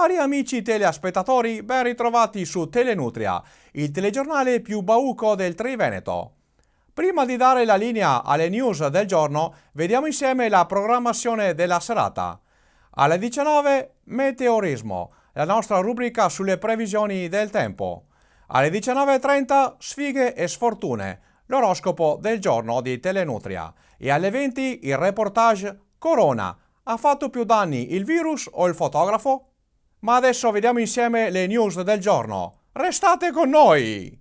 Cari amici telespettatori, ben ritrovati su Telenutria, il telegiornale più bauco del Triveneto. Prima di dare la linea alle news del giorno, vediamo insieme la programmazione della serata. Alle 19, Meteorismo, la nostra rubrica sulle previsioni del tempo. Alle 19.30, Sfighe e sfortune, l'oroscopo del giorno di Telenutria. E alle 20, il reportage Corona. Ha fatto più danni il virus o il fotografo? Ma adesso vediamo insieme le news del giorno. Restate con noi!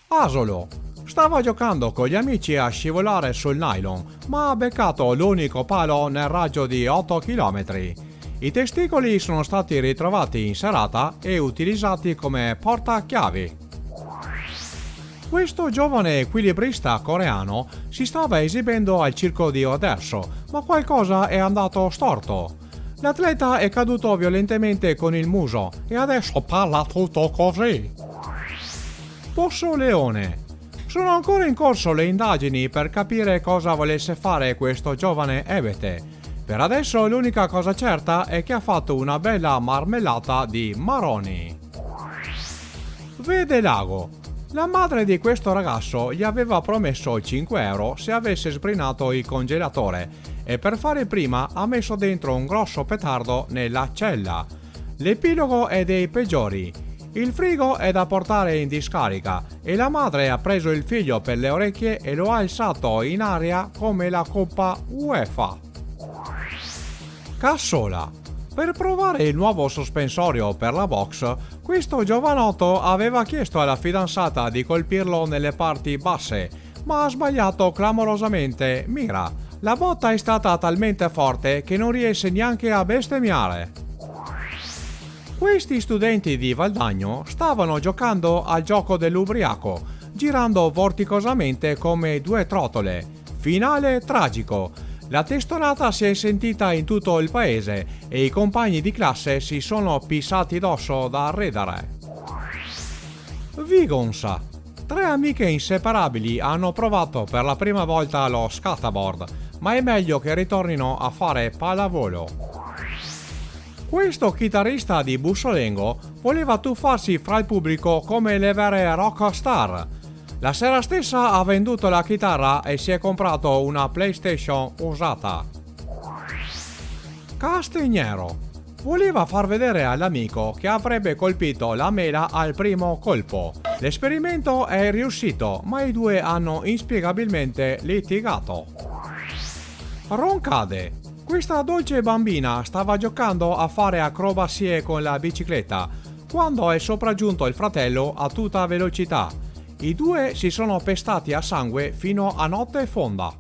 Asolo. Stava giocando con gli amici a scivolare sul nylon, ma ha beccato l'unico palo nel raggio di 8 km. I testicoli sono stati ritrovati in serata e utilizzati come portachiavi. Questo giovane equilibrista coreano si stava esibendo al circo di Oderzo, ma qualcosa è andato storto. L'atleta è caduto violentemente con il muso e adesso parla tutto così. Posso Leone. Sono ancora in corso le indagini per capire cosa volesse fare questo giovane ebete. Per adesso l'unica cosa certa è che ha fatto una bella marmellata di maroni. Vede Lago. La madre di questo ragazzo gli aveva promesso 5 euro se avesse sbrinato il congelatore e per fare prima ha messo dentro un grosso petardo nella cella. L'epilogo è dei peggiori. Il frigo è da portare in discarica e la madre ha preso il figlio per le orecchie e lo ha alzato in aria come la Coppa UEFA. Cassola. Per provare il nuovo sospensorio per la box, questo giovanotto aveva chiesto alla fidanzata di colpirlo nelle parti basse, ma ha sbagliato clamorosamente mira. La botta è stata talmente forte che non riesce neanche a bestemmiare. Questi studenti di Valdagno stavano giocando al gioco dell'ubriaco, girando vorticosamente come due trotole. Finale tragico. La testonata si è sentita in tutto il paese e i compagni di classe si sono pissati d'osso da ridere. Vigonsa. 3 amiche inseparabili hanno provato per la prima volta lo scatterboard, ma è meglio che ritornino a fare pallavolo. Questo chitarrista di Bussolengo voleva tuffarsi fra il pubblico come le vere rock star. La sera stessa ha venduto la chitarra e si è comprato una PlayStation usata. Castignero. Voleva far vedere all'amico che avrebbe colpito la mela al primo colpo. L'esperimento è riuscito, ma i due hanno inspiegabilmente litigato. Roncade. Questa dolce bambina stava giocando a fare acrobazie con la bicicletta quando è sopraggiunto il fratello a tutta velocità. I due si sono pestati a sangue fino a notte fonda.